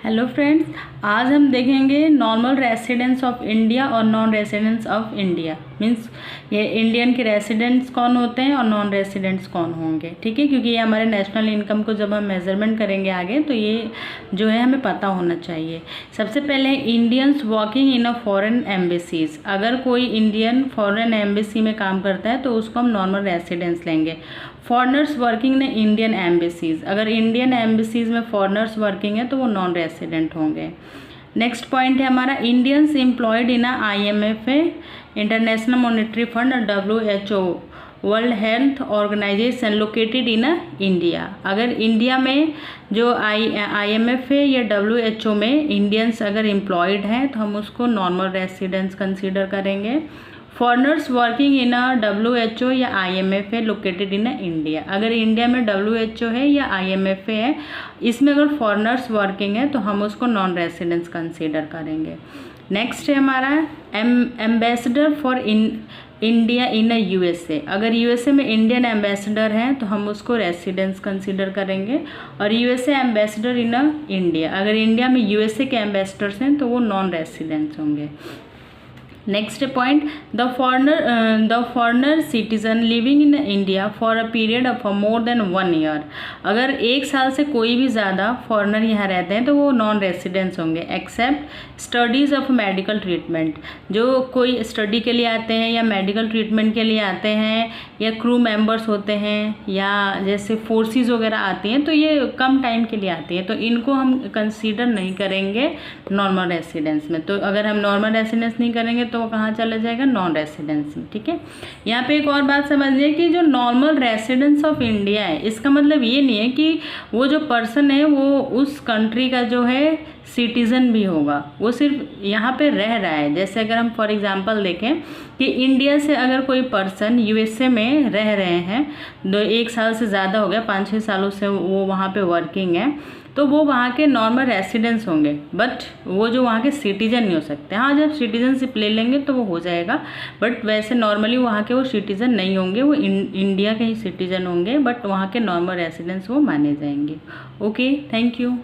Hello friends, आज हम देखेंगे नॉर्मल रेसिडेंट्स ऑफ इंडिया और non residents of India. Means ये इंडियन के रेसिडेंट्स कौन होते हैं और नॉन रेसिडेंट्स कौन होंगे। ठीक है, क्योंकि ये हमारे नेशनल इनकम को जब हम मेजरमेंट करेंगे आगे तो ये जो है हमें पता होना चाहिए। सबसे पहले Indians working in a foreign embassies. अगर कोई इंडियन फॉरेन एम्बेसी में काम करता है तो उसको हम नॉर्मल रेसिडेंट्स लेंगे। Foreigners working in Indian embassies, अगर इंडियन एम्बेसीज में फॉरेनर्स वर्किंग है तो वो नॉन रेसिडेंट होंगे। नेक्स्ट पॉइंट है हमारा Indians employed in IMF, International Monetary Fund, WHO, World Health Organization located in India. अगर इंडिया में जो IMF है या WHO में इंडियंस अगर एम्प्लॉयड हैं तो हम उसको नॉर्मल रेसिडेंट्स कंसीडर करेंगे। फॉरेनर्स वर्किंग इन WHO या IMF है लोकेटेड इन इंडिया। अगर इंडिया में WHO है या IMF है, इसमें अगर फॉरेनर्स वर्किंग है तो हम उसको नॉन रेसिडेंट्स कंसीडर करेंगे। नेक्स्ट है हमारा ambassador for India in USA। अगर USA में इंडियन एम्बेसडर हैं तो हम उसको रेसिडेंट्स कंसीडर करेंगे। और USA एम्बेसडर इन इंडिया, अगर इंडिया में USA के एम्बेसडर्स हैं तो वो नॉन रेसिडेंट्स होंगे। Next point, the foreigner citizen living in India for a period of more than 1 year. अगर 1 साल से कोई भी ज़्यादा फॉरेनर यहाँ रहते हैं तो वो नॉन रेसिडेंट्स होंगे, except studies of medical treatment. जो कोई स्टडी के लिए आते हैं या मेडिकल ट्रीटमेंट के लिए आते हैं या क्रू मेंबर्स होते हैं या जैसे फोर्सेस वगैरह आती हैं तो ये कम टाइम के लिए आती हैं, तो इनको हम कंसीडर नहीं करेंगे नॉर्मल रेसिडेंस में। तो अगर हम नॉर्मल रेसिडेंस नहीं करेंगे तो वो कहाँ चला जाएगा, नॉन रेसिडेंस में। ठीक है, यहाँ पे एक और बात समझिए कि जो नॉर्मल रेसिडेंस ऑफ इंडिया है इसका मतलब ये नहीं है कि वो जो पर्सन है वो उस कंट्री का जो है सिटीज़न भी होगा, वो सिर्फ यहाँ पे रह रहा है। जैसे अगर हम फॉर एग्जांपल देखें कि इंडिया से अगर कोई पर्सन USA में रह रहे हैं, 1 साल से ज़्यादा हो गया, 5-6 सालों से वो वहाँ पे वर्किंग है, तो वो वहाँ के नॉर्मल रेसिडेंट्स होंगे, बट वो जो वहाँ के सिटीज़न नहीं हो सकते। हाँ, जब सिटीजनशिप ले लेंगे तो वो हो जाएगा, बट वैसे नॉर्मली वहाँ के वो सिटीज़न नहीं होंगे, वो इंडिया के ही सिटीज़न होंगे, बट वहाँ के नॉर्मल रेसिडेंट्स वो माने जाएंगे। Okay, thank you.